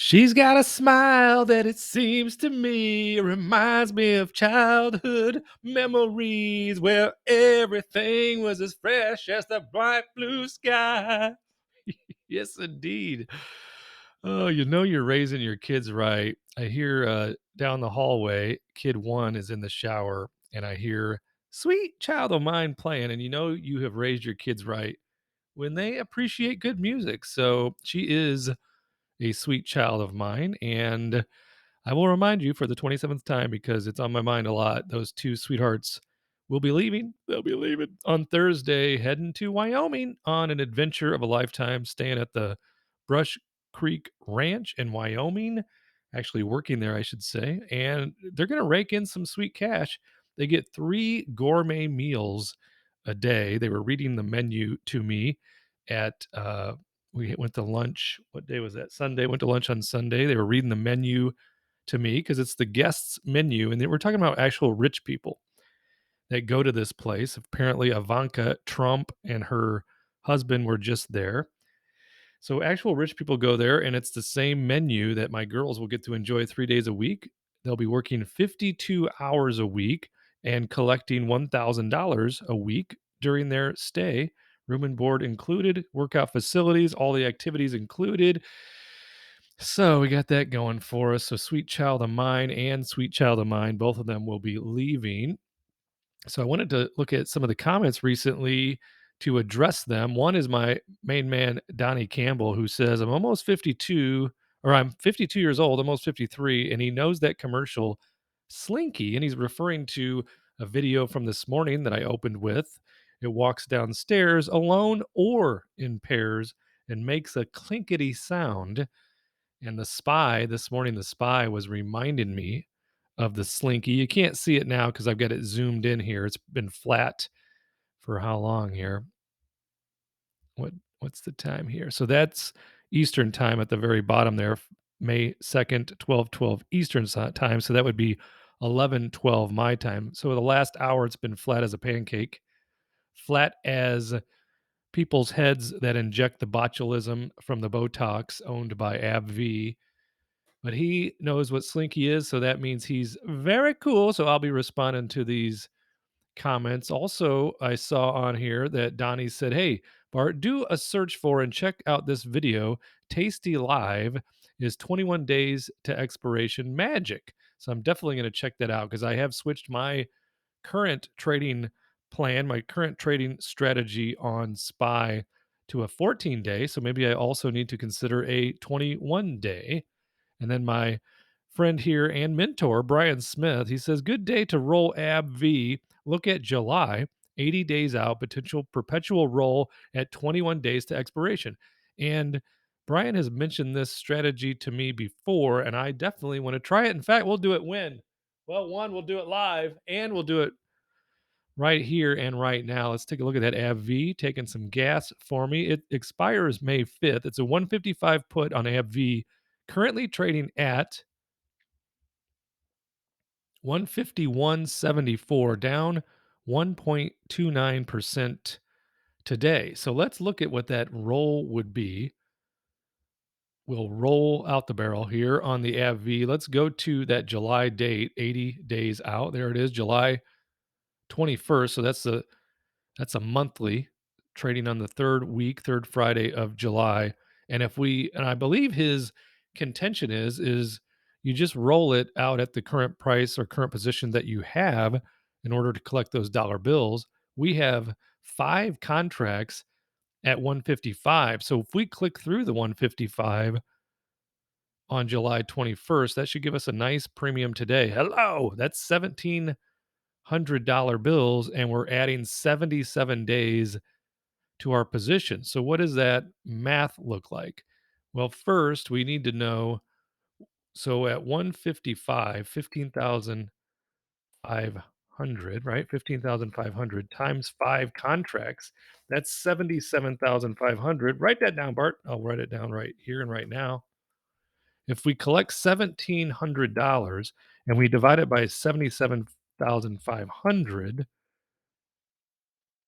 She's got a smile that it seems to me reminds me of childhood memories where everything was as fresh as the bright blue sky. Yes, indeed. Oh, you know you're raising your kids right. I hear down the hallway, kid one is in the shower, and I hear Sweet Child of Mine playing. And you know you have raised your kids right when they appreciate good music. So she is a sweet child of mine. And I will remind you for the 27th time because it's on my mind a lot. Those two sweethearts will be leaving. They'll be leaving on Thursday, heading to Wyoming on an adventure of a lifetime, staying at the Brush Creek Ranch in Wyoming, actually working there, I should say. And they're going to rake in some sweet cash. They get 3 gourmet meals a day. They were reading the menu to me at, we went to lunch. What day was that? Sunday. Went to lunch on Sunday. They were reading the menu to me because it's the guests menu, and we're talking about actual rich people that go to this place. Apparently, Ivanka Trump and her husband were just there. So actual rich people go there, and it's the same menu that my girls will get to enjoy 3 days a week. They'll be working 52 hours a week and collecting $1,000 a week during their stay. Room and board included, workout facilities, all the activities included. So we got that going for us. So Sweet Child of Mine and Sweet Child of Mine, both of them will be leaving. So I wanted to look at some of the comments recently to address them. One is my main man, Donnie Campbell, who says, I'm almost 52, or I'm 52 years old, almost 53, and he knows that commercial Slinky. And he's referring to a video from this morning that I opened with. It walks downstairs alone or in pairs and makes a clinkety sound. And the spy, this morning, the spy was reminding me of the Slinky. You can't see it now because I've got it zoomed in here. It's been flat for how long here? What what's the time here? So that's Eastern time at the very bottom there, May 2nd, 12:12 Eastern time. So that would be 11:12 my time. So the last hour it's been flat as a pancake, flat as people's heads that inject the botulism from the Botox owned by ABBV. But he knows what Slinky is, so that means he's very cool. So I'll be responding to these comments. Also, I saw on here that Donnie said, Hey, Bart, do a search for and check out this video. Tasty Live is 21 days to expiration magic. So I'm definitely going to check that out because I have switched my current trading plan, my current trading strategy on SPY to a 14-day. So maybe I also need to consider a 21-day. And then my friend here and mentor, Brian Smith, he says, Good day to roll ABV. Look at July, 80 days out, potential perpetual roll at 21 days to expiration. And Brian has mentioned this strategy to me before, and I definitely want to try it. In fact, we'll do it when? Well, one, we'll do it live, and we'll do it right here and right now. Let's take a look at that ABV, taking some gas for me. It expires May 5th. It's a 155 put on ABV, currently trading at 151.74, down 1.29% today. So let's look at what that roll would be. We'll roll out the barrel here on the ABV. Let's go to that July date, 80 days out. There it is, July 21st. So that's a monthly trading on the third week, third Friday of July. And I believe his contention is you just roll it out at the current price or current position that you have in order to collect those dollar bills. We have 5 contracts at 155. So if we click through the 155 on July 21st, that should give us a nice premium today. Hello, that's $1,700 bills, and we're adding 77 days to our position. So, what does that math look like? Well, first, we need to know. So, at 155, 15,500, right? 15,500 times 5 contracts, that's 77,500. Write that down, Bart. I'll write it down right here and right now. If we collect $1,700 and we divide it by 77,500,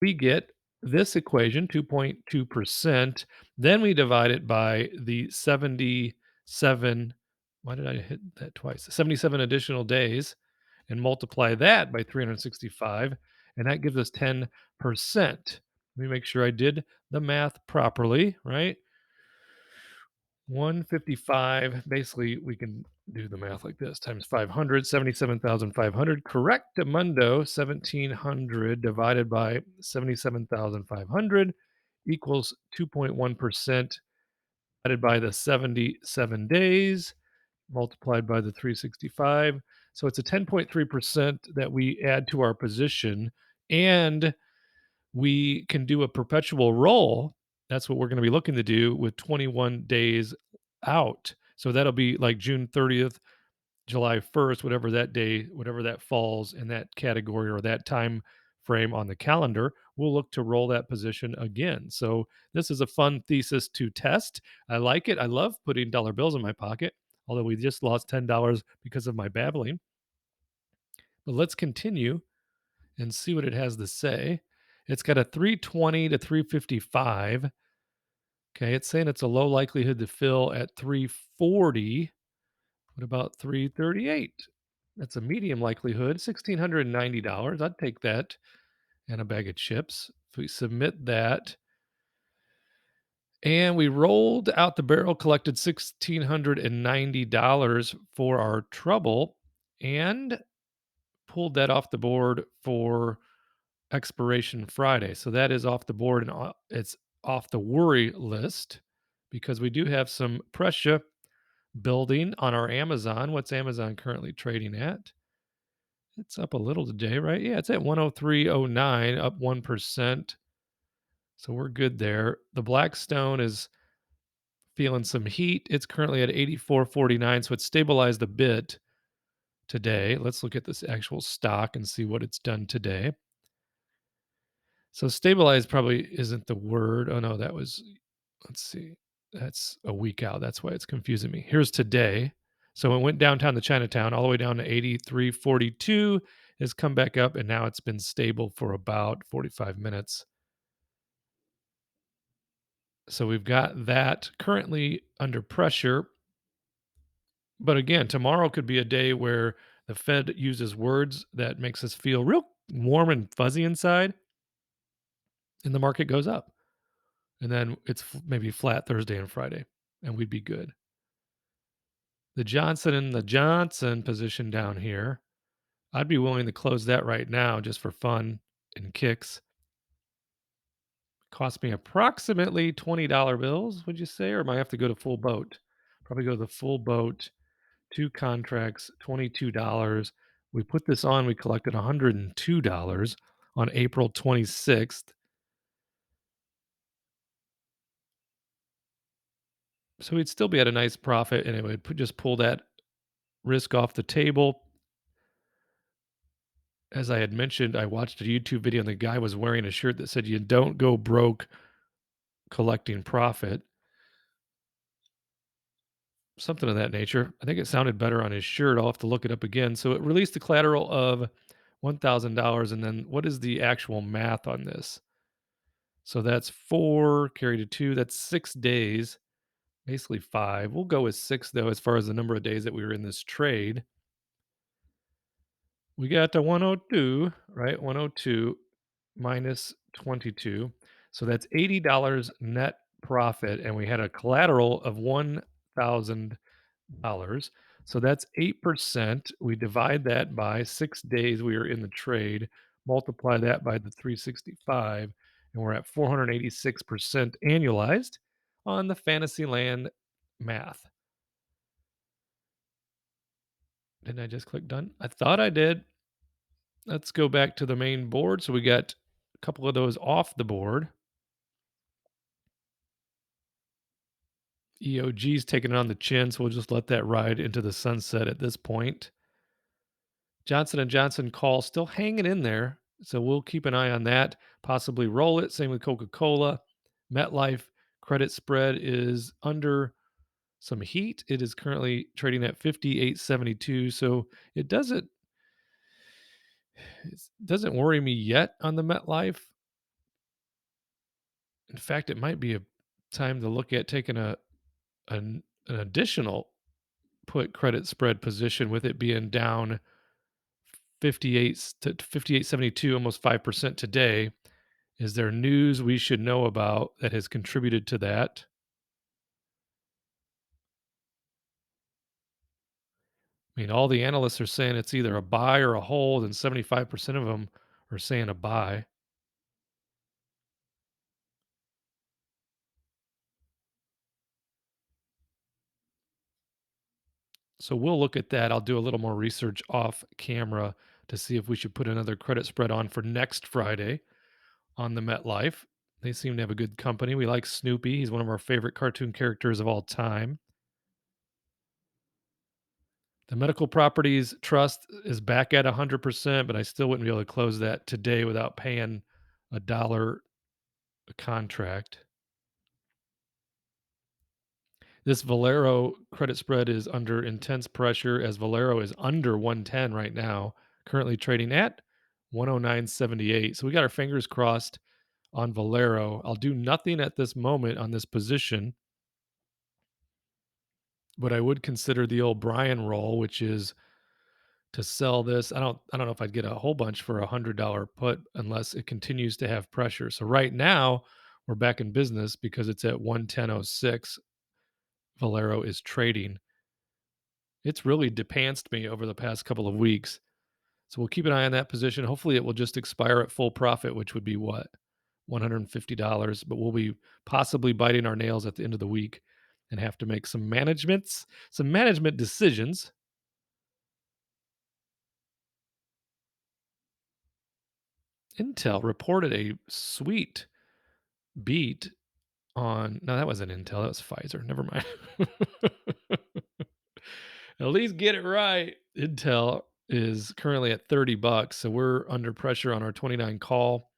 we get this equation, 2.2%. Then we divide it by the 77 why did I hit that twice? 77 additional days and multiply that by 365, and that gives us 10%. Let me make sure I did the math properly, right? 155, basically, we can do the math like this times 500, 77,500. Correct, Mundo, 1,700 divided by 77,500 equals 2.1% divided by the 77 days multiplied by the 365. So it's a 10.3% that we add to our position, and we can do a perpetual roll. That's what we're going to be looking to do with 21 days out. So that'll be like June 30th, July 1st, whatever that day, whatever that falls in that category or that time frame on the calendar, we'll look to roll that position again. So this is a fun thesis to test. I like it. I love putting dollar bills in my pocket, although we just lost $10 because of my babbling. But let's continue and see what it has to say. It's got a 320 to 355. Okay, it's saying it's a low likelihood to fill at 340. What about 338? That's a medium likelihood, $1,690. I'd take that and a bag of chips. If we submit that and we rolled out the barrel, collected $1,690 for our trouble, and pulled that off the board for expiration Friday. So that is off the board and it's off the worry list because we do have some pressure building on our Amazon. What's Amazon currently trading at? It's up a little today, right? Yeah, it's at 103.09, up 1%. So we're good there. The Blackstone is feeling some heat. It's currently at 84.49, so it's stabilized a bit today. Let's look at this actual stock and see what it's done today. So stabilized probably isn't the word. Oh no, that was, let's see. That's a week out. That's why it's confusing me. Here's today. So it went downtown to Chinatown all the way down to 83.42, has come back up, and now it's been stable for about 45 minutes. So we've got that currently under pressure. But again, tomorrow could be a day where the Fed uses words that makes us feel real warm and fuzzy inside, and the market goes up. And then it's maybe flat Thursday and Friday, and we'd be good. The Johnson and the Johnson position down here, I'd be willing to close that right now just for fun and kicks. Cost me approximately $20 bills, would you say? Or might I have to go to full boat? Probably go to the full boat, two contracts, $22. We put this on, we collected $102 on April 26th. So we'd still be at a nice profit, and it would just pull that risk off the table. As I had mentioned, I watched a YouTube video and the guy was wearing a shirt that said, "You don't go broke collecting profit." Something of that nature. I think it sounded better on his shirt. I'll have to look it up again. So it released the collateral of $1,000. And then what is the actual math on this? So that's four carried to two. That's 6 days, basically five. We'll go with six, though, as far as the number of days that we were in this trade. We got to 102, right? 102 minus 22. So that's $80 net profit. And we had a collateral of $1,000. So that's 8%. We divide that by 6 days we were in the trade, multiply that by the 365, and we're at 486% annualized on the Fantasyland math. Didn't I just click done? I thought I did. Let's go back to the main board. So we got a couple of those off the board. EOG's taking it on the chin, so we'll just let that ride into the sunset at this point. Johnson and Johnson call still hanging in there, so we'll keep an eye on that. Possibly roll it. Same with Coca-Cola. MetLife credit spread is under some heat. It is currently trading at 58.72, so it doesn't worry me yet on the MetLife. In fact, it might be a time to look at taking a an additional put credit spread position with it being down 58 to 58.72, almost 5% today. Is there news we should know about that has contributed to that? I mean, all the analysts are saying it's either a buy or a hold, and 75% of them are saying a buy. So we'll look at that. I'll do a little more research off camera to see if we should put another credit spread on for next Friday on the MetLife. They seem to have a good company. We like Snoopy. He's one of our favorite cartoon characters of all time. The medical properties trust is back at 100%, but I still wouldn't be able to close that today without paying a dollar a contract. This Valero credit spread is under intense pressure as Valero is under 110 right now, currently trading at 109.78. So we got our fingers crossed on Valero. I'll do nothing at this moment on this position, but I would consider the old Brian roll, which is to sell this. I don't know if I'd get a whole bunch for $100 put unless it continues to have pressure. So right now we're back in business because it's at 110.06. Valero is trading. It's really depanced me over the past couple of weeks. So we'll keep an eye on that position. Hopefully it will just expire at full profit, which would be what? $150, but we'll be possibly biting our nails at the end of the week and have to make some management decisions. Intel reported a sweet beat on, no, that wasn't Intel, that was Pfizer. Never mind. At least get it right. Intel is currently at $30, so we're under pressure on our 29 call.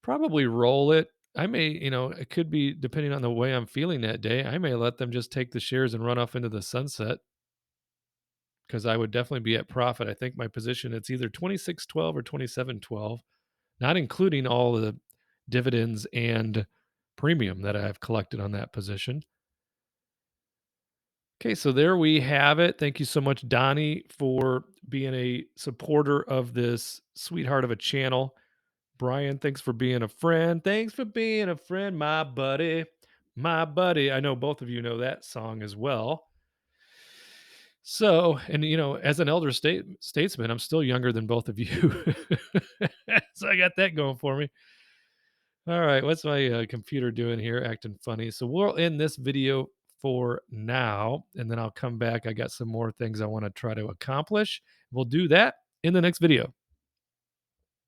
Probably roll it. I may, it could be depending on the way I'm feeling that day. I may let them just take the shares and run off into the sunset because I would definitely be at profit. I think my position it's either 26.12 or 27.12, not including all the dividends and premium that I've collected on that position. Okay, so there we have it. Thank you so much, Donnie, for being a supporter of this sweetheart of a channel. Brian, thanks for being a friend. Thanks for being a friend, my buddy. My buddy. I know both of you know that song as well. So, and as an elder statesman, I'm still younger than both of you. So I got that going for me. All right, what's my computer doing here? Acting funny. So we'll end this video for now, and then I'll come back. I got some more things I want to try to accomplish. We'll do that in the next video.